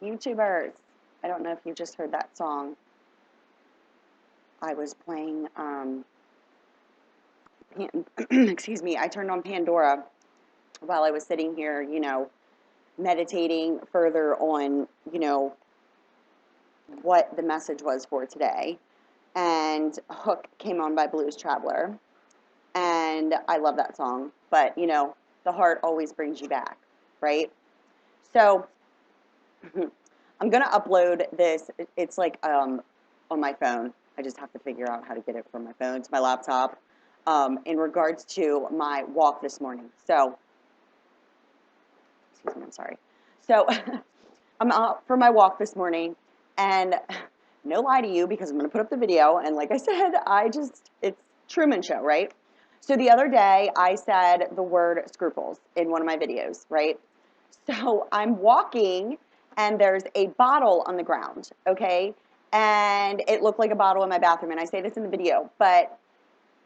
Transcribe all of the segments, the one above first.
YouTubers. I don't know if you just heard that song. I was playing, excuse me, I turned on Pandora while I was sitting here, meditating further on, what the message was for today. And Hook came on by Blues Traveler. And I love that song. But, the heart always brings you back, right? So I'm going to upload this. It's like on my phone. I just have to figure out how to get it from my phone to my laptop in regards to my walk this morning. So, excuse me, I'm sorry. So I'm out for my walk this morning, and no lie to you, because I'm going to put up the video, and like I said, it's Truman Show, right? So the other day, I said the word scruples in one of my videos, right? So I'm walking, and there's a bottle on the ground, okay? And it looked like a bottle in my bathroom, and I say this in the video, but,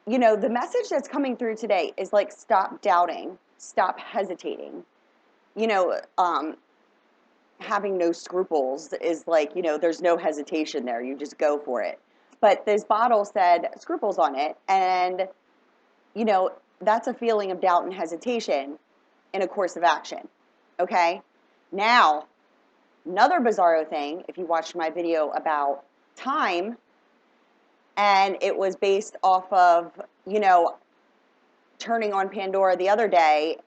the message that's coming through today is like, stop doubting, stop hesitating. Having no scruples is like, there's no hesitation there. You just go for it. But this bottle said scruples on it, and, that's a feeling of doubt and hesitation in a course of action, okay? Now, another bizarro thing, if you watched my video about time, and it was based off of, turning on Pandora the other day,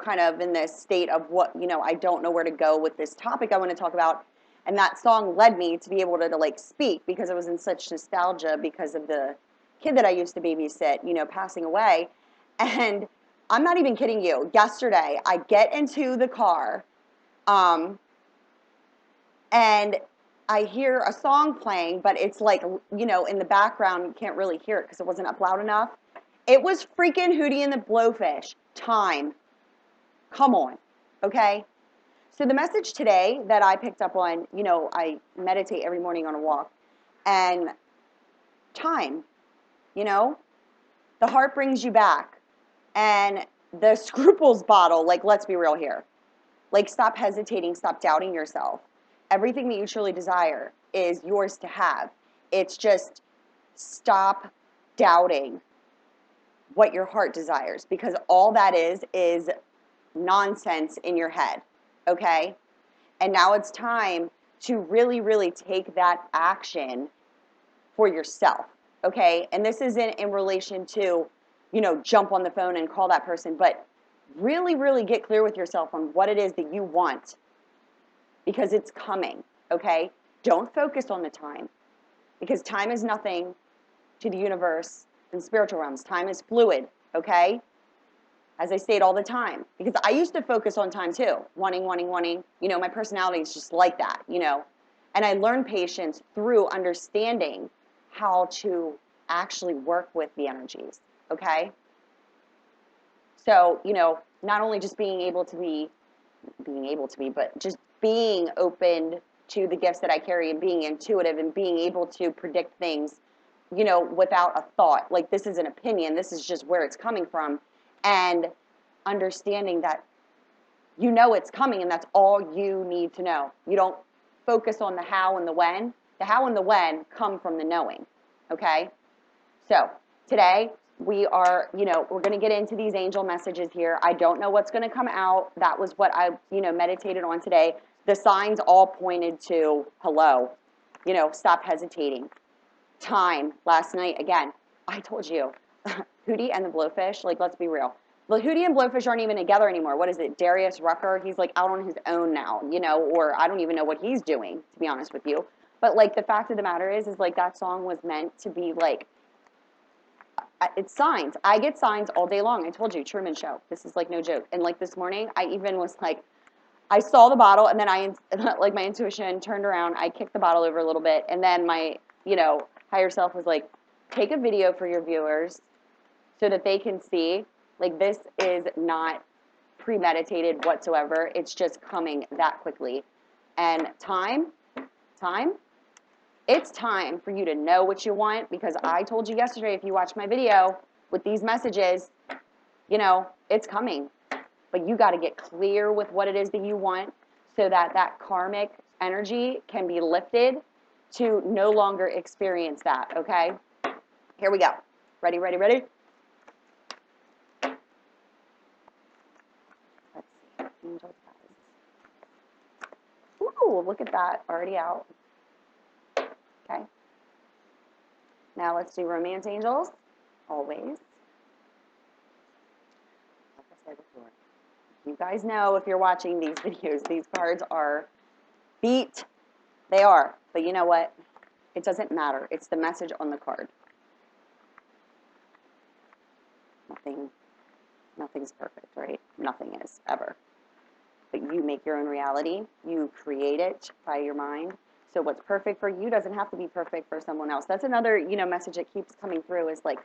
kind of in this state of what, I don't know where to go with this topic I want to talk about. And that song led me to be able to like speak, because I was in such nostalgia because of the kid that I used to babysit, passing away. And I'm not even kidding you. Yesterday, I get into the car, and I hear a song playing, but it's like, in the background, you can't really hear it because it wasn't up loud enough. It was freaking Hootie and the Blowfish, Time. Come on, okay? So the message today that I picked up on, I meditate every morning on a walk, and time, the heart brings you back, and the scruples bottle, like, let's be real here. Like, stop hesitating, stop doubting yourself. Everything that you truly desire is yours to have. It's just stop doubting what your heart desires, because all that is nonsense in your head, okay? And now it's time to really, really take that action for yourself, okay? And this isn't in relation to, jump on the phone and call that person, but really, really get clear with yourself on what it is that you want, because it's coming, okay? Don't focus on the time, because time is nothing to the universe and spiritual realms. Time is fluid, okay? As I state all the time, because I used to focus on time too, wanting. My personality is just like that, And I learned patience through understanding how to actually work with the energies, okay? So, not only just being able to be, but just being open to the gifts that I carry, and being intuitive, and being able to predict things, without a thought. Like, this is an opinion, this is just where it's coming from. And understanding that it's coming, and that's all you need to know. You don't focus on the how and the when. The how and the when come from the knowing, okay? So today we are, we're going to get into these angel messages here. I don't know what's going to come out. That was what I, meditated on today. The signs all pointed to hello, stop hesitating. Time, last night, again, I told you, Hootie and the Blowfish, like, let's be real. Well, Hootie and Blowfish aren't even together anymore. What is it, Darius Rucker? He's, like, out on his own now, or I don't even know what he's doing, to be honest with you. But, like, the fact of the matter is like, that song was meant to be, like, it's signs. I get signs all day long. I told you, Truman Show. This is, like, no joke. And, like, this morning, I even was, like, I saw the bottle, and then like, my intuition turned around. I kicked the bottle over a little bit, and then my, higher self was like, take a video for your viewers so that they can see, like, this is not premeditated whatsoever. It's just coming that quickly. And time, it's time for you to know what you want, because I told you yesterday, if you watched my video with these messages, it's coming. But you got to get clear with what it is that you want, so that that karmic energy can be lifted to no longer experience that, okay? Here we go. Ready, ready, ready? Let's see. Angels, guys. Ooh, look at that. Already out. Okay. Now let's do romance angels. Always. Like I said before. You guys know if you're watching these videos, these cards are beat. They are. But you know what? It doesn't matter. It's the message on the card. Nothing's perfect, right? Nothing is, ever. But you make your own reality. You create it by your mind. So what's perfect for you doesn't have to be perfect for someone else. That's another, message that keeps coming through is like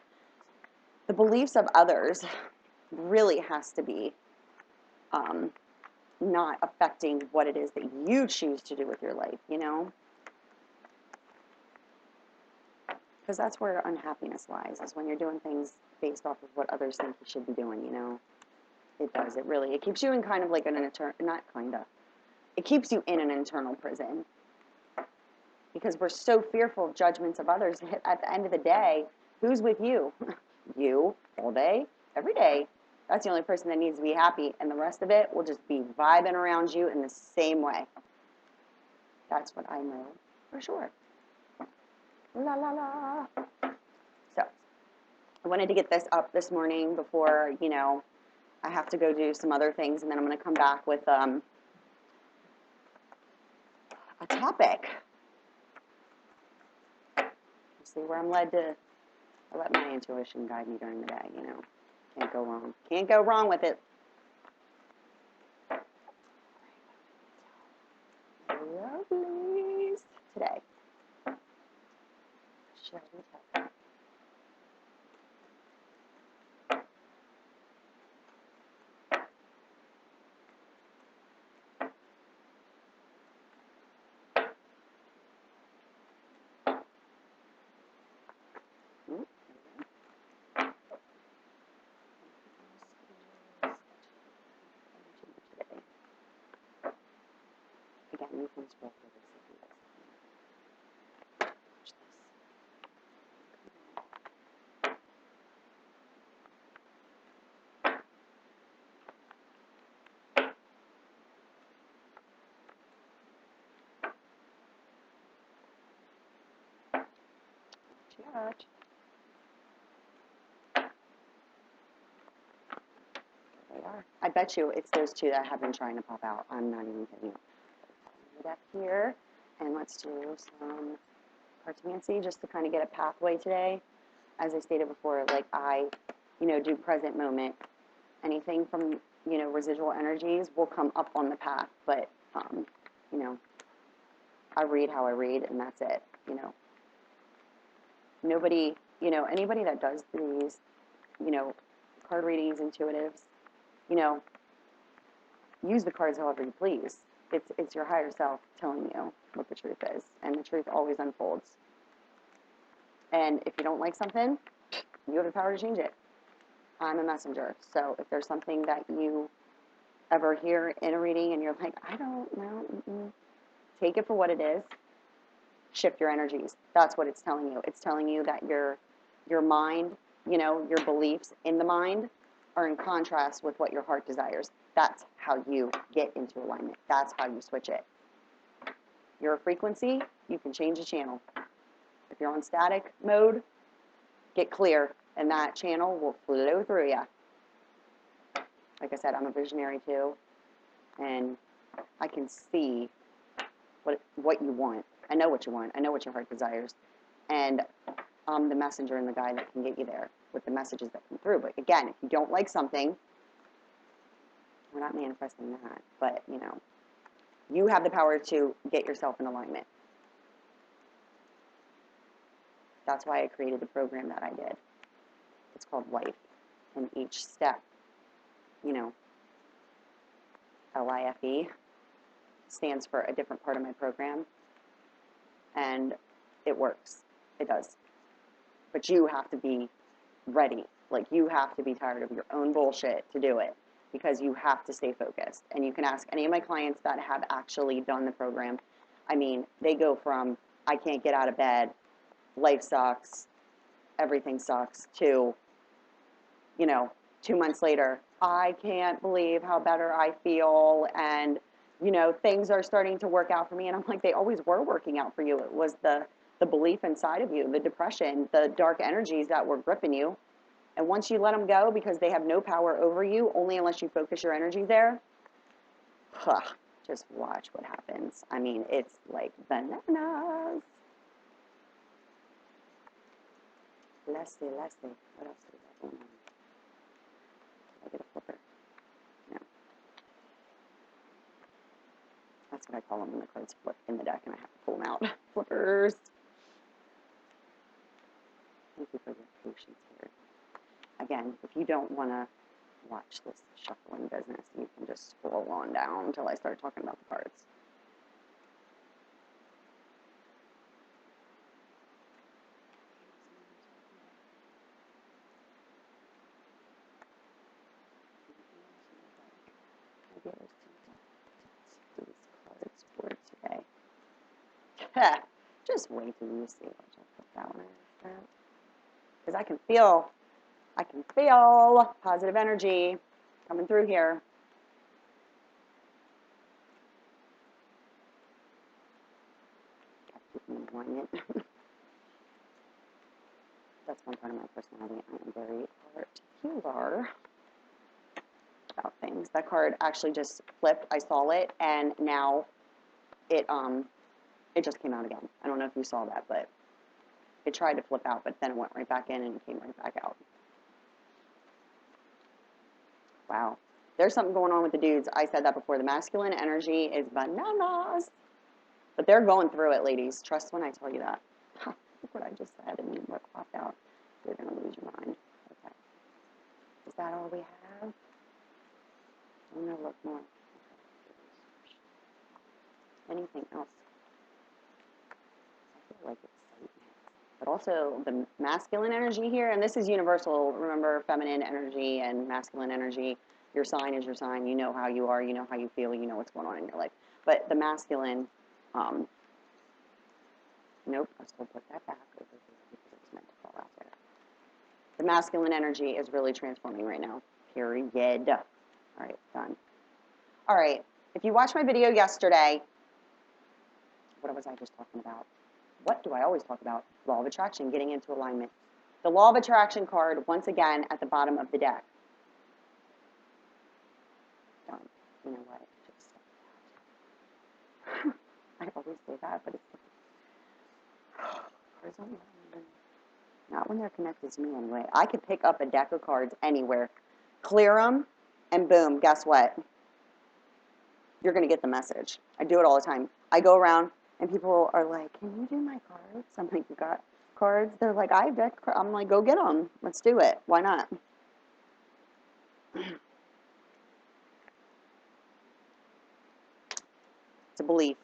the beliefs of others really has to be not affecting what it is that you choose to do with your life, Because that's where unhappiness lies, is when you're doing things based off of what others think you should be doing, It does. It keeps you in kind of like it keeps you in an internal prison. Because we're so fearful of judgments of others. At the end of the day, who's with you? You, all day, every day. That's the only person that needs to be happy, and the rest of it will just be vibing around you in the same way. That's what I know for sure. La la la. So, I wanted to get this up this morning before, I have to go do some other things, and then I'm going to come back with a topic. See where I'm led to. I let my intuition guide me during the day, Can't go wrong. Can't go wrong with it. Lovelies today. Shall we tell? Again, you can scroll through this if you guys watch this. Watch. There they are. I bet you it's those two that have been trying to pop out. I'm not even kidding you. Put it up here, and let's do some cartomancy just to kind of get a pathway today. As I stated before, like I, do present moment. Anything from, residual energies will come up on the path, but, I read how I read, and that's it, Nobody, anybody that does these, card readings, intuitives, use the cards however you please. It's your higher self telling you what the truth is, and the truth always unfolds. And if you don't like something, you have the power to change it. I'm a messenger, so if there's something that you ever hear in a reading and you're like, I don't know, take it for what it is. Shift your energies. That's what it's telling you. It's telling you that your mind, your beliefs in the mind are in contrast with what your heart desires. That's how you get into alignment. That's how you switch it. Your frequency, you can change the channel. If you're on static mode, get clear, and that channel will flow through you. Like I said, I'm a visionary too, and I can see what you want. I know what you want. I know what your heart desires, and I'm the messenger and the guide that can get you there with the messages that come through. But again, if you don't like something, we're not manifesting that, but you have the power to get yourself in alignment. That's why I created the program that I did. It's called Life, and each step, LIFE, stands for a different part of my program, and it works. It does. But you have to be ready. Like, you have to be tired of your own bullshit to do it. because you have to stay focused. And you can ask any of my clients that have actually done the program. I mean, they go from I can't get out of bed, life sucks, everything sucks, to, 2 months later, I can't believe how better I feel, and, things are starting to work out for me. And I'm like, they always were working out for you. It was the belief inside of you, the depression, the dark energies that were gripping you. And once you let them go because they have no power over you, only unless you focus your energy there, just watch what happens. I mean, it's like bananas. Leslie, what else do we have going on? Did I get a flipper? No. That's what I call them when the cards flip in the deck and I have to pull them out. Flippers. Thank you for your patience here. Again, if you don't want to watch this shuffling business, you can just scroll on down until I start talking about the cards. These cards for today. Just wait till you see what I put that one in. Because I can feel positive energy coming through here. That's one part of my personality. I am very particular about things. That card actually just flipped. I saw it, and now it just came out again. I don't know if you saw that, but it tried to flip out, but then it went right back in and came right back out. Wow. There's something going on with the dudes. I said that before. The masculine energy is bananas. But they're going through it, ladies. Trust when I tell you that. Look what I just said and what popped out. You're going to lose your mind. Okay. Is that all we have? I'm going to look more. Anything else? I feel like it's but also the masculine energy here, and this is universal. Remember, feminine energy and masculine energy. Your sign is your sign. You know how you are. You know how you feel. You know what's going on in your life. But the masculine, nope, I still put that back over here because it was meant to fall out there. The masculine energy is really transforming right now. Period. All right, done. All right, if you watched my video yesterday, what was I just talking about? What do I always talk about? Law of attraction, getting into alignment. The law of attraction card, once again, at the bottom of the deck. Done. You know what? Just I always say that, but it's cards on not when they're connected to me anyway. I could pick up a deck of cards anywhere, clear them, and boom, guess what? You're going to get the message. I do it all the time. I go around, and people are like, can you do my cards? I'm like, you got cards? They're like, I have deck cards. I'm like, go get them. Let's do it. Why not? It's a belief.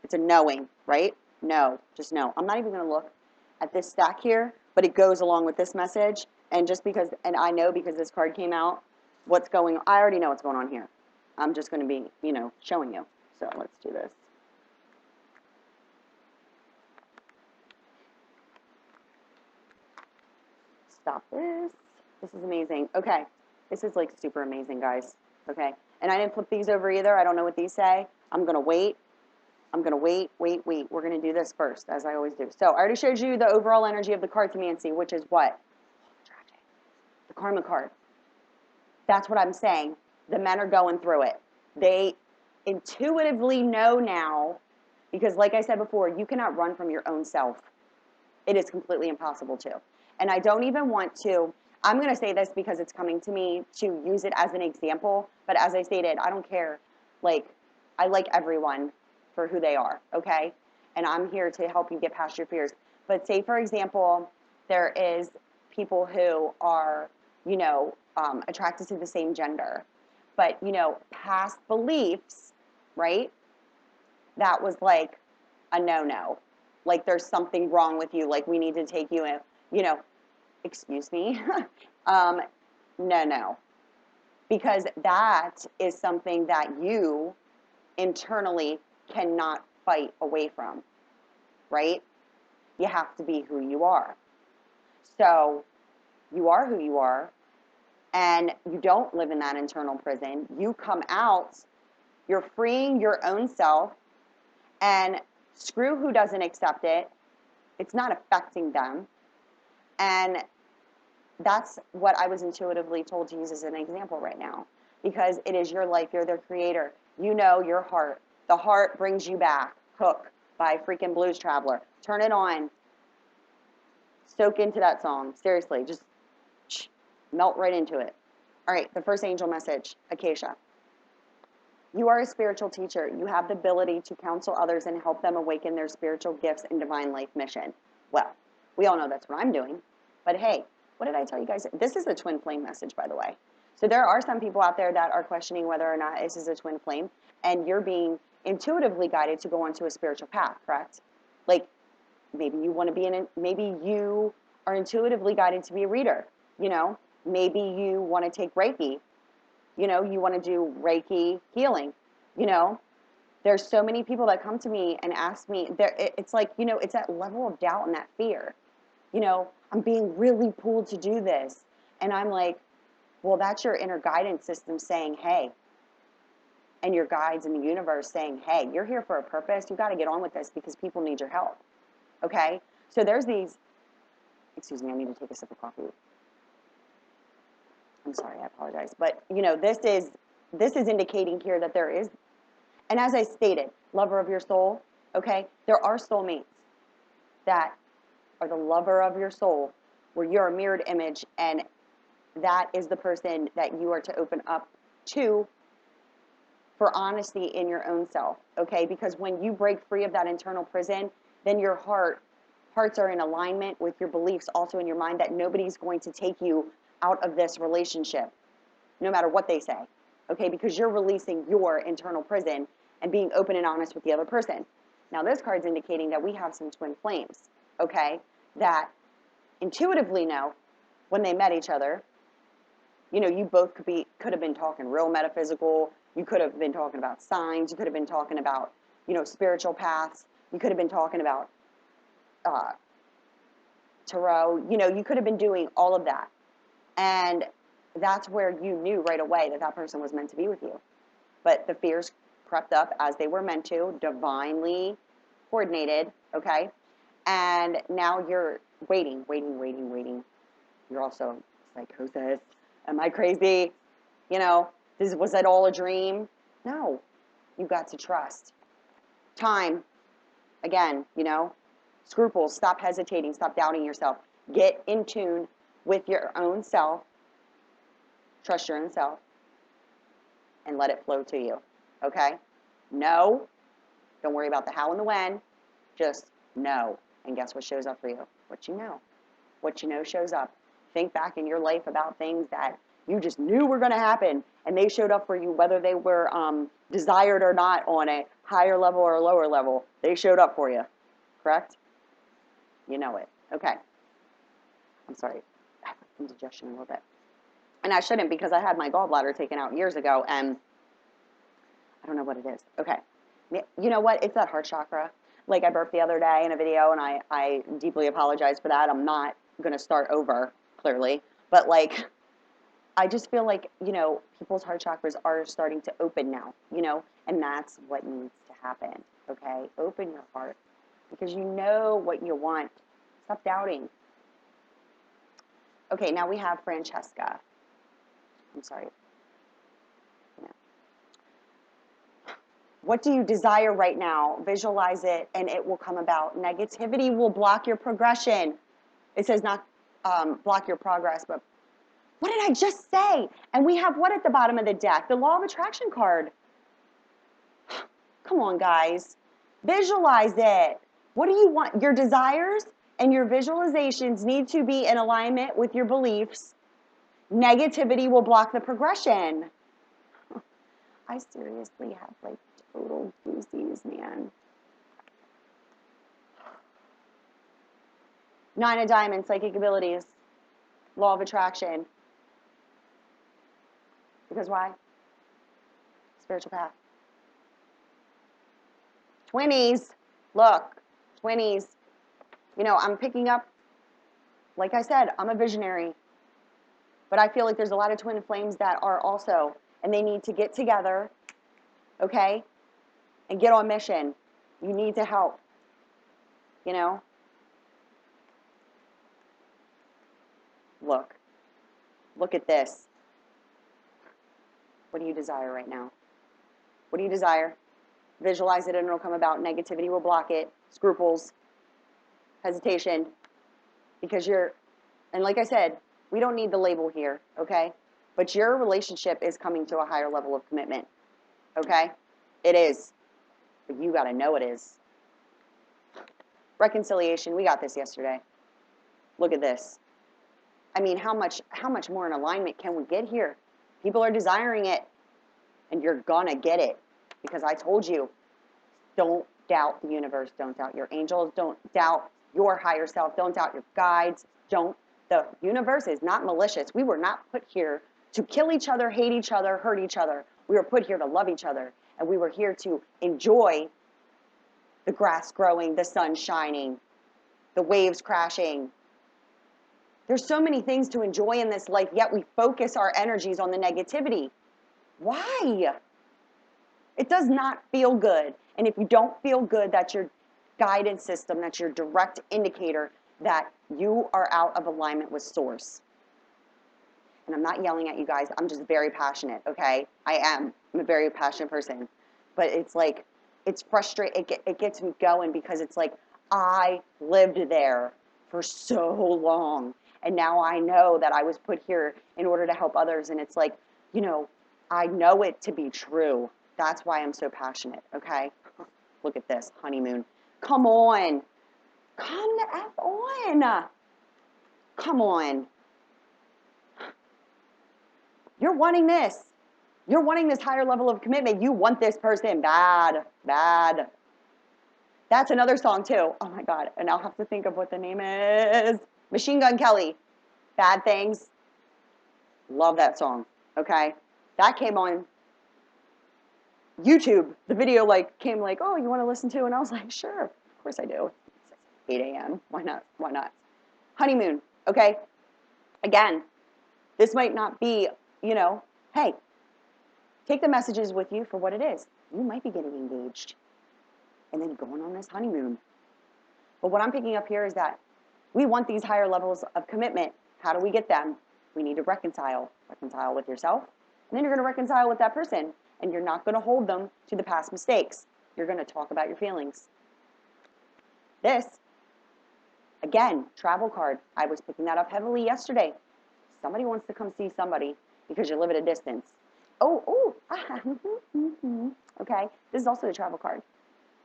It's a knowing, right? No, just no. I'm not even going to look at this stack here, but it goes along with this message. And just because, and I know because this card came out, what's going on. I already know what's going on here. I'm just going to be, showing you. So let's do this. Stop this. This is amazing. Okay. This is like super amazing, guys. Okay. And I didn't flip these over either. I don't know what these say. I'm going to wait. We're going to do this first, as I always do. So I already showed you the overall energy of the card to Nancy, which is what? Tragic. The karma card. That's what I'm saying. The men are going through it. They intuitively know now, because like I said before, you cannot run from your own self. It is completely impossible to. And I don't even want to, I'm going to say this because it's coming to me to use it as an example, but as I stated, I don't care. Like, I like everyone for who they are, okay? And I'm here to help you get past your fears. But say, for example, there is people who are, attracted to the same gender, but, past beliefs, right? That was like a no-no. Like there's something wrong with you. Like we need to take you in, excuse me. No. because that is something that you internally cannot fight away from, right? You have to be who you are. So you are who you are, and you don't live in that internal prison. You come out, you're freeing your own self, and screw who doesn't accept it. It's not affecting them. And that's what I was intuitively told to use as an example right now, because it is your life. You're the creator. You know your heart. The heart brings you back. Hook by freaking Blues Traveler. Turn it on. Soak into that song. Seriously, just melt right into it. All right, the first angel message, Acacia. You are a spiritual teacher. You have the ability to counsel others and help them awaken their spiritual gifts and divine life mission. Well, we all know that's what I'm doing. But hey, what did I tell you guys? This is a twin flame message, by the way. So there are some people out there that are questioning whether or not this is a twin flame, and you're being intuitively guided to go onto a spiritual path, correct? Like maybe you want to be maybe you are intuitively guided to be a reader, you know? Maybe you want to take Reiki. You know, you want to do Reiki healing, you know? There's so many people that come to me and ask me, it's like, you know, it's that level of doubt and that fear. You know, I'm being really pulled to do this. And I'm like, well, that's your inner guidance system saying, hey, and your guides in the universe saying, hey, you're here for a purpose. You got to get on with this because people need your help. Okay? So there's these, excuse me, I need to take a sip of coffee. I'm sorry, I apologize. But, you know, this is indicating here that there is, and as I stated, lover of your soul, okay? There are soulmates that are the lover of your soul, where you're a mirrored image, and that is the person that you are to open up to for honesty in your own self, okay? Because when you break free of that internal prison, then your hearts are in alignment with your beliefs, also in your mind, that nobody's going to take you out of this relationship, no matter what they say, okay? Because you're releasing your internal prison and being open and honest with the other person. Now, this card's indicating that we have some twin flames, okay, that intuitively know when they met each other. You know, you both could have been talking real metaphysical. You could have been talking about signs. You could have been talking about, you know, spiritual paths. You could have been talking about tarot. You know, you could have been doing all of that. And that's where you knew right away that that person was meant to be with you. But the fears crept up as they were meant to, divinely coordinated, okay? And now you're waiting. You're also psychosis. Am I crazy? You know, was that all a dream? No. You got to trust. Time. Again, you know, scruples. Stop hesitating. Stop doubting yourself. Get in tune with your own self. Trust your own self. And let it flow to you. Okay? No. Don't worry about the how and the when. Just know. And guess what shows up for you? What you know. What you know shows up. Think back in your life about things that you just knew were going to happen, and they showed up for you, whether they were desired or not, on a higher level or a lower level. They showed up for you. Correct? You know it. Okay. I'm sorry. I have indigestion a little bit. And I shouldn't, because I had my gallbladder taken out years ago, and I don't know what it is. Okay. You know what? It's that heart chakra. Like I burped the other day in a video, and I deeply apologize for that. I'm not going to start over, clearly. But, like, I just feel like, you know, people's heart chakras are starting to open now, you know, and that's what needs to happen, okay? Open your heart, because you know what you want. Stop doubting. Okay, now we have Francesca. I'm sorry. No. What do you desire right now? Visualize it, and it will come about. Negativity will block your progression. It says not block your progress, but what did I just say? And we have what at the bottom of the deck? The Law of Attraction card. Come on, guys. Visualize it. What do you want? Your desires and your visualizations need to be in alignment with your beliefs. Negativity will block the progression. I seriously have, like, total goosies, man. Nine of Diamonds, psychic abilities. Law of Attraction. Because why? Spiritual path. 20s. Look, 20s. You know, I'm picking up, like I said, I'm a visionary. But I feel like there's a lot of twin flames that are also, and they need to get together, okay, and get on mission. You need to help, you know? Look at this. What do you desire right now? What do you desire? Visualize it and it'll come about. Negativity will block it. Scruples, hesitation, because and like I said, we don't need the label here, okay? But your relationship is coming to a higher level of commitment, okay? It is. But you got to know it is. Reconciliation, we got this yesterday. Look at this. I mean, how much more in alignment can we get here? People are desiring it, and you're gonna get it. Because I told you, don't doubt the universe, don't doubt your angels, don't doubt your higher self, don't doubt your guides, the universe is not malicious. We were not put here to kill each other, hate each other, hurt each other. We were put here to love each other, and we were here to enjoy the grass growing, the sun shining, the waves crashing. There's so many things to enjoy in this life, yet we focus our energies on the negativity. Why? It does not feel good. And if you don't feel good, that's your guidance system, that's your direct indicator that you are out of alignment with source. And I'm not yelling at you guys. I'm just very passionate, okay? I'm a very passionate person. But it's like, it's frustrating. It gets me going because it's like, I lived there for so long. And now I know that I was put here in order to help others. And it's like, you know, I know it to be true. That's why I'm so passionate, okay? Look at this, honeymoon. Come on. Come the F on. Come on. You're wanting this. You're wanting this higher level of commitment. You want this person bad, bad. That's another song too. Oh my God. And I'll have to think of what the name is. Machine Gun Kelly. Bad Things. Love that song. Okay. That came on YouTube. The video came oh, you want to listen to? And I was like, sure. Of course I do. It's 8 a.m. Why not? Why not? Honeymoon. Okay. Again, this might not be, hey, take the messages with you for what it is. You might be getting engaged and then going on this honeymoon. But what I'm picking up here is that we want these higher levels of commitment. How do we get them? We need to reconcile. Reconcile with yourself, and then you're going to reconcile with that person, and you're not going to hold them to the past mistakes. You're going to talk about your feelings. This, again, travel card. I was picking that up heavily yesterday. Somebody wants to come see somebody because you live at a distance. Okay, this is also a travel card.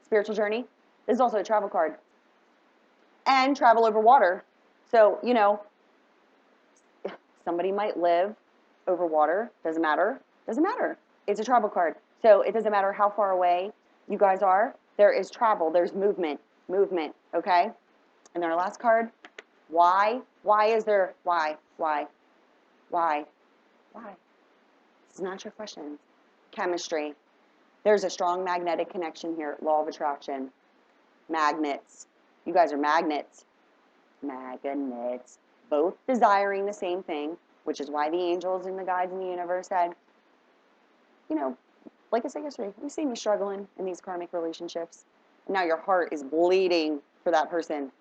Spiritual journey, this is also a travel card. And travel over water. So, somebody might live over water. Doesn't matter. Doesn't matter. It's a travel card. So it doesn't matter how far away you guys are. There is travel. There's movement. Movement. Okay? And then our last card. Why? Why is there? Why? Why? Why? Why? This is not your question. Chemistry. There's a strong magnetic connection here. Law of attraction. Magnets. You guys are magnets. Magnets. Both desiring the same thing, which is why the angels and the guides in the universe said, like I said yesterday, we see you struggling in these karmic relationships. And now your heart is bleeding for that person.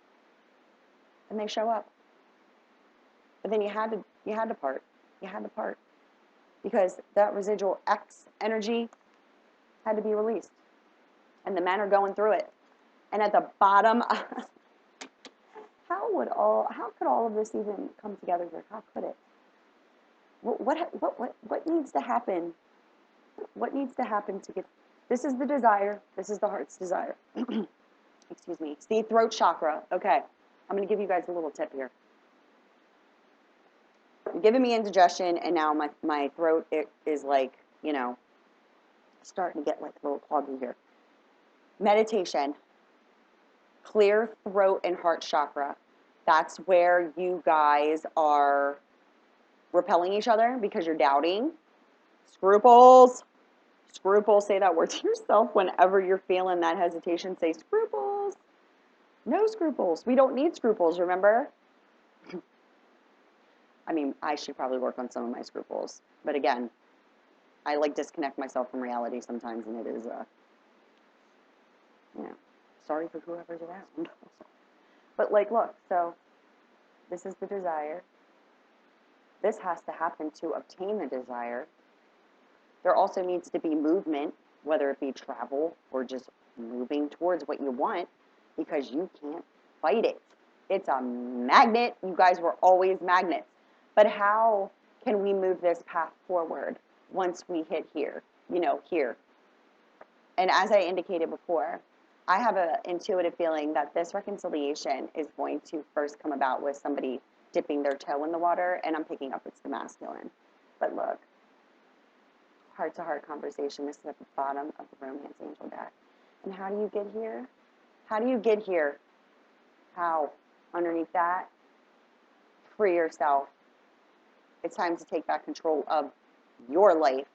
And they show up. But then you had to part. You had to part. Because that residual X energy had to be released. And the men are going through it. And at the bottom, how could all of this even come together here? How could it? What needs to happen? What needs to happen to get? This is the desire. This is the heart's desire. Excuse me. It's the throat chakra. Okay. I'm going to give you guys a little tip here. You're giving me indigestion, and now my throat is starting to get a little cloggy here. Meditation. Clear throat and heart chakra. That's where you guys are repelling each other because you're doubting. Scruples. Scruples. Say that word to yourself whenever you're feeling that hesitation. Say scruples. No scruples. We don't need scruples, remember? I mean, I should probably work on some of my scruples. But again, I like disconnect myself from reality sometimes, and it is, sorry for whoever's around. But like, look, so this is the desire. This has to happen to obtain the desire. There also needs to be movement, whether it be travel or just moving towards what you want, because you can't fight it. It's a magnet. You guys were always magnets. But how can we move this path forward once we hit here, here? And as I indicated before, I have an intuitive feeling that this reconciliation is going to first come about with somebody dipping their toe in the water, and I'm picking up it's the masculine. But look, heart-to-heart conversation. This is at the bottom of the romance angel deck. And how do you get here? How do you get here? How? Underneath that, free yourself. It's time to take back control of your life.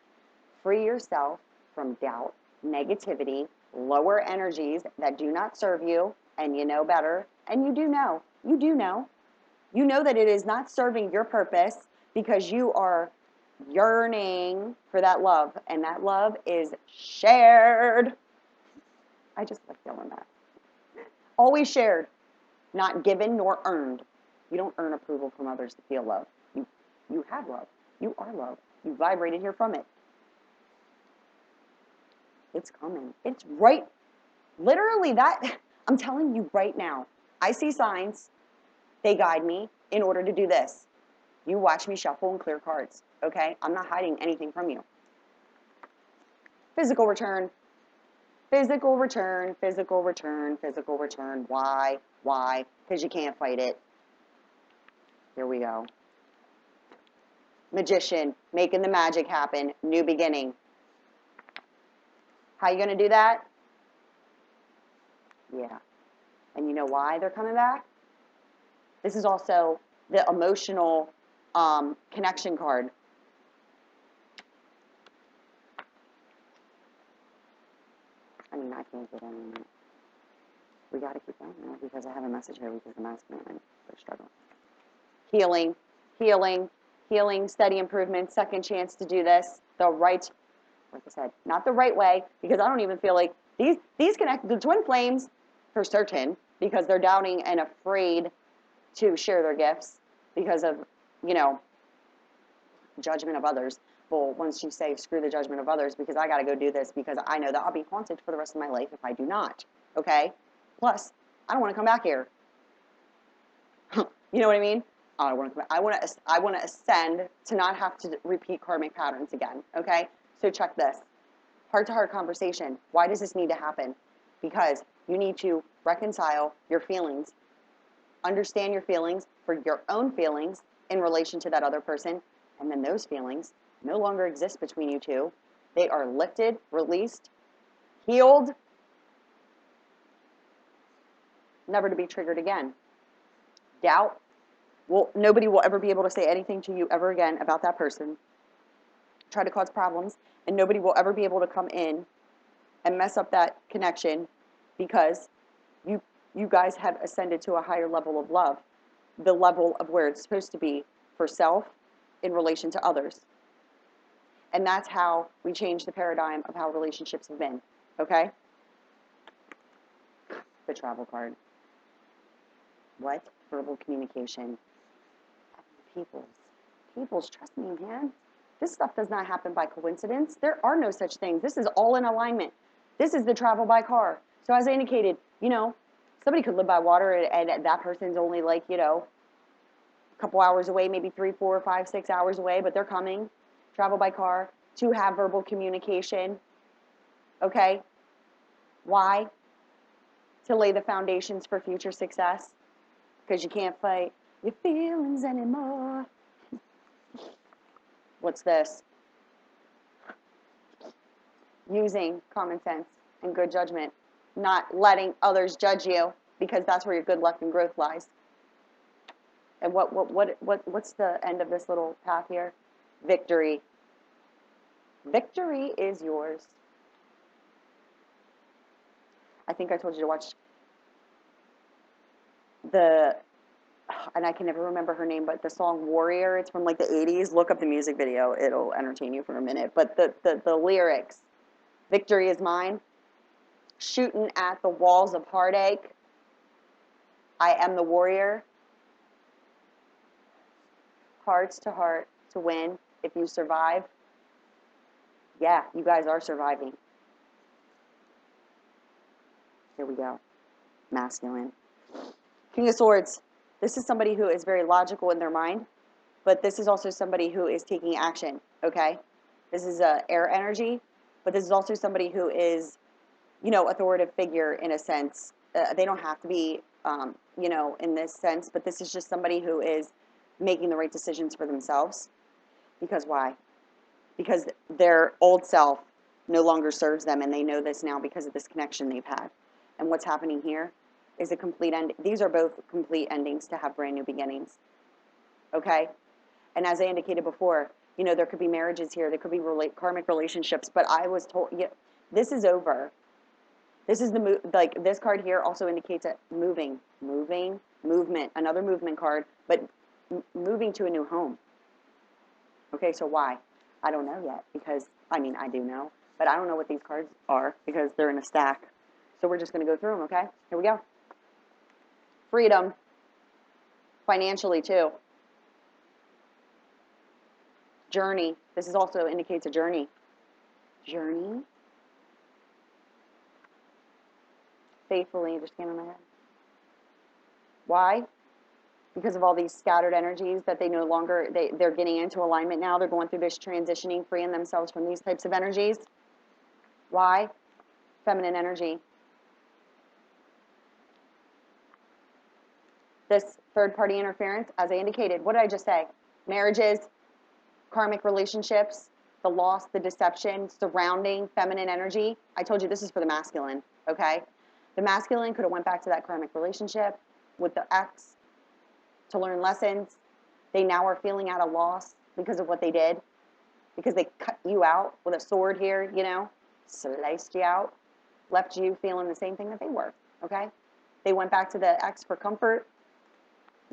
Free yourself from doubt, negativity, lower energies that do not serve you, and you know better. And you do know. You do know. You know that it is not serving your purpose because you are yearning for that love, and that love is shared. I just like feeling that. Always shared, not given nor earned. You don't earn approval from others to feel love. You have love. You are love. You vibrated here from it. It's coming. It's right. Literally that, I'm telling you right now, I see signs. They guide me in order to do this. You watch me shuffle and clear cards, okay? I'm not hiding anything from you. Physical return. Physical return, physical return, physical return. Why? Why? Because you can't fight it. Here we go. Magician, making the magic happen. New beginning. How you going to do that? Yeah. And you know why they're coming back? This is also the emotional connection card. I mean, I can't get any. We got to keep going now because I have a message here because the masculine and they're struggling. Healing, healing, healing, steady improvement, second chance to do this the right, like I said, not the right way, because I don't even feel like these connect the twin flames for certain, because they're doubting and afraid to share their gifts because of, judgment of others. Well, once you say screw the judgment of others because I got to go do this because I know that I'll be haunted for the rest of my life if I do not. Okay? Plus, I don't want to come back here. You know what I mean? I want to ascend to not have to repeat karmic patterns again. Okay? So check this. Heart-to-heart conversation. Why does this need to happen? Because you need to reconcile your feelings. Understand your feelings for your own feelings in relation to that other person. And then those feelings no longer exist between you two. They are lifted, released, healed, never to be triggered again. Doubt. Well, nobody will ever be able to say anything to you ever again about that person. Try to cause problems, and nobody will ever be able to come in and mess up that connection because you guys have ascended to a higher level of love, the level of where it's supposed to be for self in relation to others. And that's how we change the paradigm of how relationships have been, okay? The travel card. What? Verbal communication. Peoples, trust me, man. This stuff does not happen by coincidence. There are no such things. This is all in alignment. This is the travel by car. So as I indicated, somebody could live by water and that person's only like, a couple hours away, maybe 3, 4, 5, 6 hours away, but they're coming. Travel by car to have verbal communication. Okay? Why? To lay the foundations for future success. Because you can't fight your feelings anymore. What's this? Using common sense and good judgment. Not letting others judge you, because that's where your good luck and growth lies. And what's the end of this little path here? Victory. Victory is yours. I think I told you to watch the, and I can never remember her name, but the song Warrior, it's from like the 80s. Look up the music video, it'll entertain you for a minute. But the lyrics, victory is mine, shooting at the walls of heartache. I am the warrior, hearts to heart to win if you survive. Yeah, you guys are surviving. Here we go. Masculine. King of Swords. This is somebody who is very logical in their mind, but this is also somebody who is taking action, okay? This is a air energy, but this is also somebody who is, authoritative figure in a sense. They don't have to be, in this sense, but this is just somebody who is making the right decisions for themselves. Because why? Because their old self no longer serves them, and they know this now because of this connection they've had. And what's happening here is a complete end. These are both complete endings to have brand new beginnings. Okay? And as I indicated before, there could be marriages here, there could be karmic relationships, but I was told, this is over. This is this card here also indicates a movement, another movement card, but moving to a new home. Okay, so why? I don't know yet because, I do know, but I don't know what these cards are because they're in a stack. So we're just going to go through them, okay? Here we go. Freedom. Financially, too. Journey. This is also indicates a journey. Journey. Faithfully, just stand on my head. Why? Because of all these scattered energies that they no longer, they're getting into alignment now. They're going through this transitioning, freeing themselves from these types of energies. Why? Feminine energy. This third-party interference, as I indicated, what did I just say? Marriages, karmic relationships, the loss, the deception, surrounding feminine energy. I told you this is for the masculine, okay? The masculine could have went back to that karmic relationship with the ex to learn lessons. They now are feeling at a loss because of what they did, because they cut you out with a sword here, sliced you out, left you feeling the same thing that they were, okay? They went back to the ex for comfort.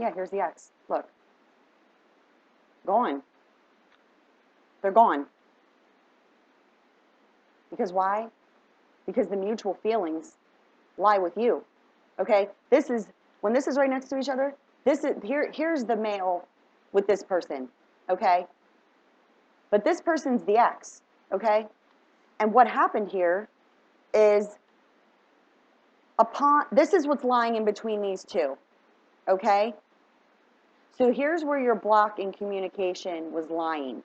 Yeah, here's the ex. Look. Gone. They're gone. Because why? Because the mutual feelings lie with you. Okay? When this is right next to each other, here's the male with this person. Okay? But this person's the ex. Okay? And what happened here is this is what's lying in between these two. Okay? So here's where your block in communication was lying.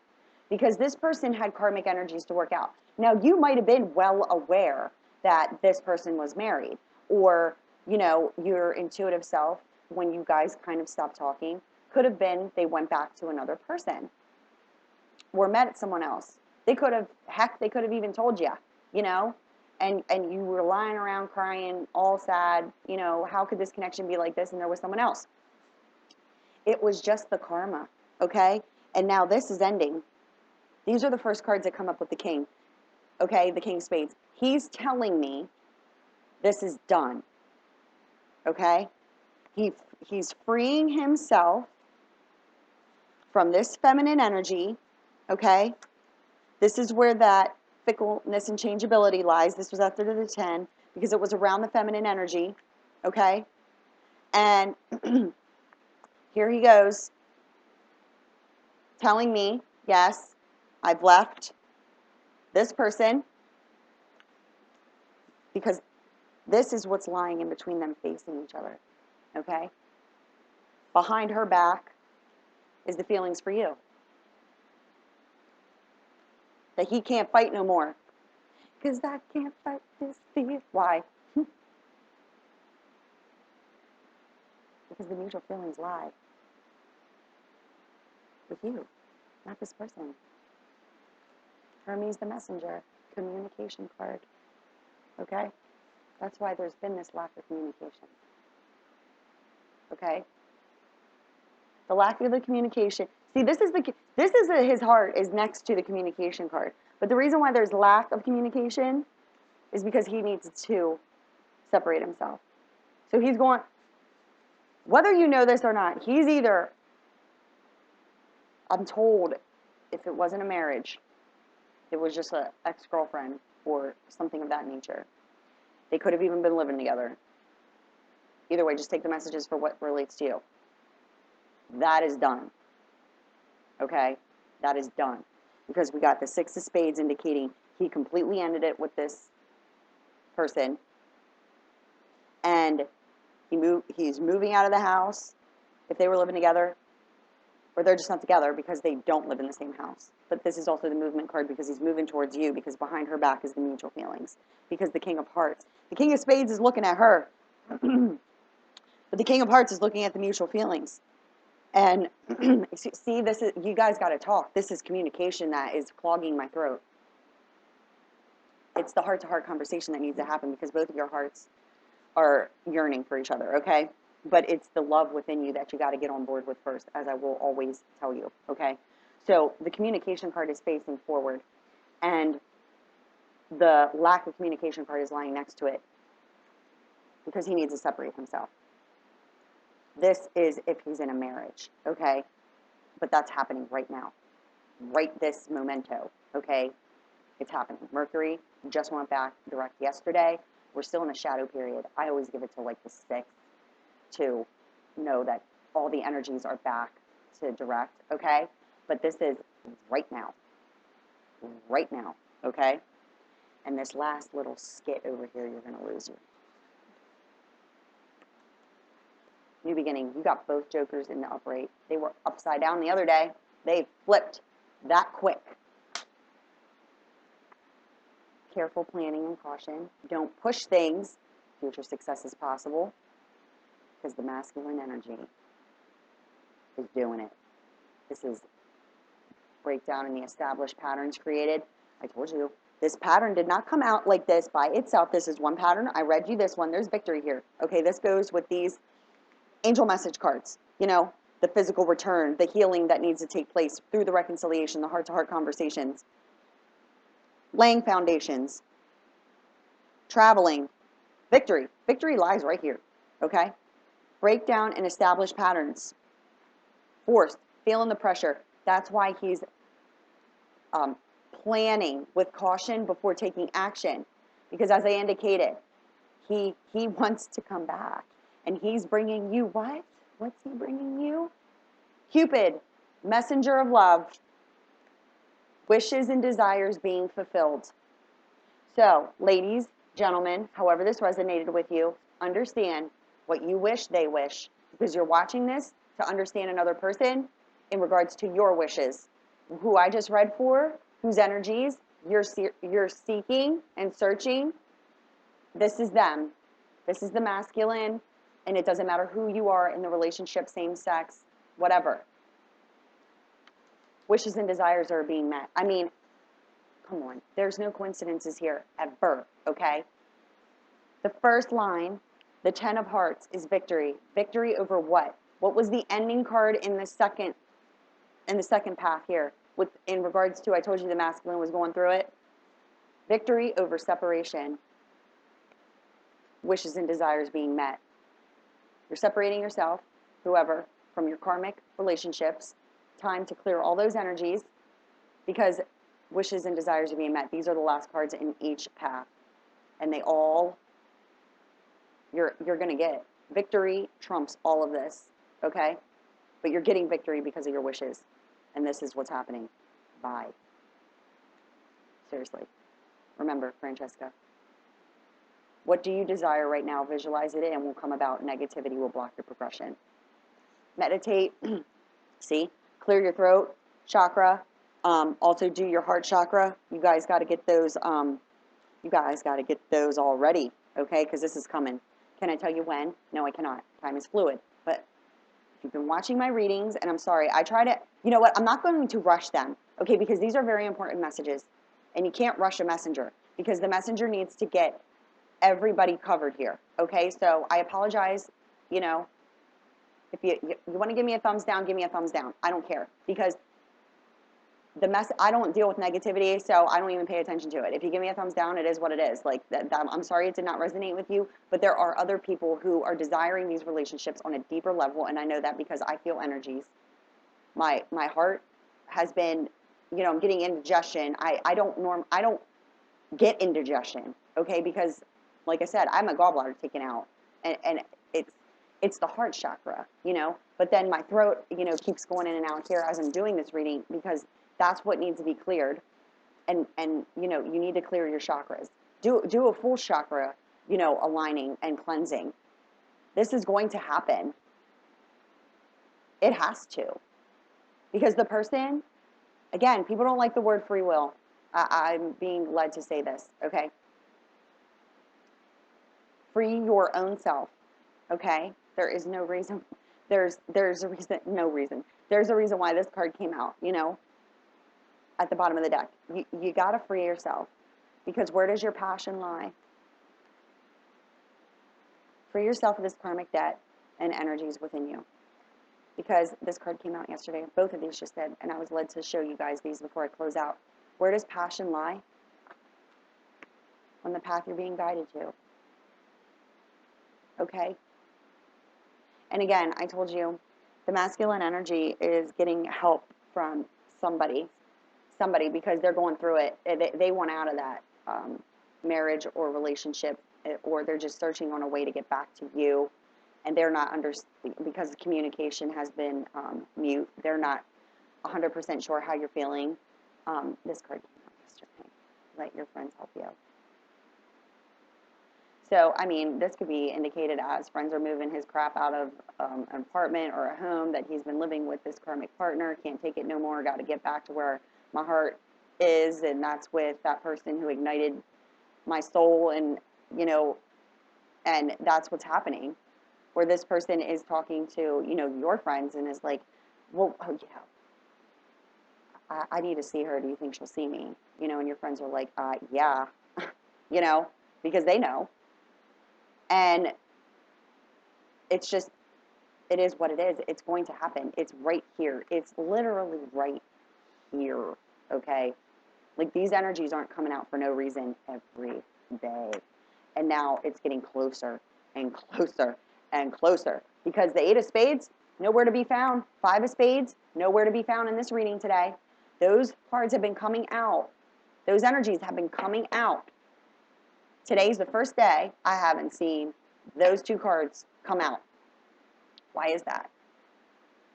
Because this person had karmic energies to work out. Now, you might have been well aware that this person was married. Or, your intuitive self, when you guys kind of stopped talking, could have been they went back to another person. Or met someone else. They could have even told you, and you were lying around crying, all sad, how could this connection be like this and there was someone else? It was just the karma, okay? And now this is ending. These are the first cards that come up with the king, okay? The king of spades. He's telling me this is done, okay? He's freeing himself from this feminine energy, okay? This is where that fickleness and changeability lies. This was after the 10 because it was around the feminine energy, okay? And here he goes, telling me, yes, I've left this person because this is what's lying in between them facing each other, okay? Behind her back is the feelings for you. That he can't fight no more. Because I can't fight this fear. Why? Because the mutual feelings lie with you, not this person. Hermes the messenger, communication card. Okay? That's why there's been this lack of communication. Okay? The lack of the communication. See, his heart is next to the communication card. But the reason why there's lack of communication is because he needs to separate himself. So he's going, whether you know this or not, he's either, I'm told, if it wasn't a marriage, it was just an ex-girlfriend or something of that nature. They could have even been living together. Either way, just take the messages for what relates to you. That is done. Okay? That is done. Because we got the Six of Spades indicating he completely ended it with this person. And he's moving out of the house if they were living together. Or they're just not together because they don't live in the same house. But this is also the movement card because he's moving towards you because behind her back is the mutual feelings. Because the King of Hearts. The King of Spades is looking at her. But the King of Hearts is looking at the mutual feelings. And see, you guys got to talk. This is communication that is clogging my throat. It's the heart-to-heart conversation that needs to happen because both of your hearts are yearning for each other, okay? But it's the love within you that you got to get on board with first, as I will always tell you, okay? So the communication card is facing forward, and the lack of communication card is lying next to it because he needs to separate himself. This is if he's in a marriage, okay? But that's happening right now. Right this momento, okay? It's happening. Mercury just went back direct yesterday. We're still in the shadow period. I always give it to like the 6th to know that all the energies are back to direct, okay? But this is right now. Right now, okay? And this last little skit over here, you're going to lose you. New beginning. You got both jokers in the upright. They were upside down the other day. They flipped that quick. Careful planning and caution. Don't push things. Future success is possible because the masculine energy is doing it. This is breakdown in the established patterns created. I told you, this pattern did not come out like this by itself. This is one pattern. I read you this one. There's victory here. Okay, this goes with these angel message cards, you know, the physical return, the healing that needs to take place through the reconciliation, the heart-to-heart conversations, laying foundations, traveling, victory. Victory lies right here, okay? Break down and establish patterns. Forced, feeling the pressure. That's why he's planning with caution before taking action. Because as I indicated, he wants to come back. And he's bringing you what? What's he bringing you? Cupid, messenger of love. Wishes and desires being fulfilled. So, ladies, gentlemen, however this resonated with you, understand what you wish, they wish. Because you're watching this to understand another person in regards to your wishes. Who I just read for, whose energies you're seeking and searching, this is them. This is the masculine. And it doesn't matter who you are in the relationship, same sex, whatever. Wishes and desires are being met. I mean, come on. There's no coincidences here, ever, okay? The first line, the 10 of Hearts, is victory. Victory over what? What was the ending card in the second path here? In regards to, I told you the masculine was going through it. Victory over separation. Wishes and desires being met. You're separating yourself, whoever, from your karmic relationships. Time to clear all those energies because wishes and desires are being met. These are the last cards in each path. And they all, you're going to get. Victory trumps all of this, okay? But you're getting victory because of your wishes. And this is what's happening. Bye. Seriously. Remember, Francesca. What do you desire right now? Visualize it and will come about. Negativity will block your progression. Meditate. See? Clear your throat chakra. Also do your heart chakra. You guys got to get those. You guys got to get those already, okay? Because this is coming. Can I tell you when? No, I cannot. Time is fluid. But if you've been watching my readings, and I'm sorry, I try to. You know what? I'm not going to rush them, okay? Because these are very important messages, and you can't rush a messenger because the messenger needs to get everybody covered here, okay? So I apologize, you know, If you want to give me a thumbs down, give me a thumbs down. I don't care, because I don't deal with negativity, so I don't even pay attention to it. If you give me a thumbs down, it is what it is. Like I'm sorry it did not resonate with you, but there are other people who are desiring these relationships on a deeper level, and I know that because I feel energies. My heart has been, I'm getting indigestion. I don't get indigestion, okay? Because like I said, I have my gallbladder taken out, and it's the heart chakra, But then my throat, keeps going in and out here as I'm doing this reading, because that's what needs to be cleared. And you need to clear your chakras. Do a full chakra, aligning and cleansing. This is going to happen. It has to. Because the person, again, people don't like the word free will. I'm being led to say this, okay? Free your own self, okay? There is no reason. There's a reason, no reason. There's a reason why this card came out, at the bottom of the deck. You got to free yourself, because where does your passion lie? Free yourself of this karmic debt and energies within you, because this card came out yesterday. Both of these just did, and I was led to show you guys these before I close out. Where does passion lie? On the path you're being guided to. Okay? And again, I told you, the masculine energy is getting help from somebody, because they're going through it. They want out of that marriage or relationship, or they're just searching on a way to get back to you, and they're not because the communication has been mute. They're not 100% sure how you're feeling. This card came out yesterday. Let your friends help you. So, I mean, this could be indicated as friends are moving his crap out of an apartment or a home that he's been living with this karmic partner. Can't take it no more. Got to get back to where my heart is, and that's with that person who ignited my soul, and, and that's what's happening. Where this person is talking to, your friends, and is like, well, oh, I need to see her. Do you think she'll see me? And your friends are like, yeah, because they know. And it's just, it is what it is. It's going to happen. It's right here. It's literally right here, okay? Like, these energies aren't coming out for no reason every day. And now it's getting closer and closer and closer, because the Eight of Spades, nowhere to be found. Five of Spades, nowhere to be found in this reading today. Those cards have been coming out. Those energies have been coming out. Today's the first day I haven't seen those two cards come out. Why is that?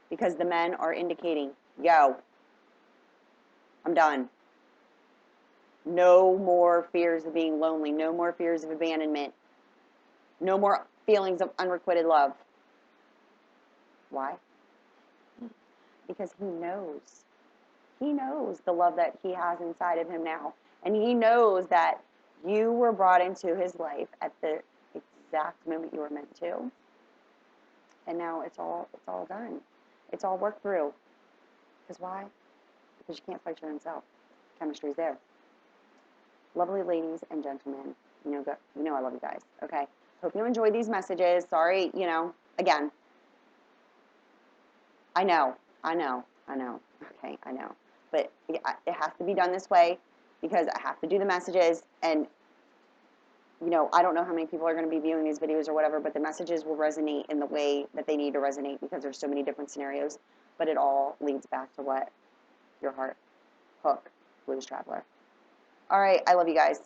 Because the men are indicating, yo, I'm done. No more fears of being lonely. No more fears of abandonment. No more feelings of unrequited love. Why? Because he knows. He knows the love that he has inside of him now. And he knows that you were brought into his life at the exact moment you were meant to. And now it's all done. It's all worked through. Because why? Because you can't fight your own self. Chemistry's there. Lovely ladies and gentlemen, I love you guys. Okay. Hope you enjoyed these messages. Sorry, again. I know. Okay, I know. But it has to be done this way, because I have to do the messages, and I don't know how many people are going to be viewing these videos or whatever, but the messages will resonate in the way that they need to resonate, because there's so many different scenarios. But it all leads back to what? Your heart. Hook. Blues Traveler. All right. I love you guys.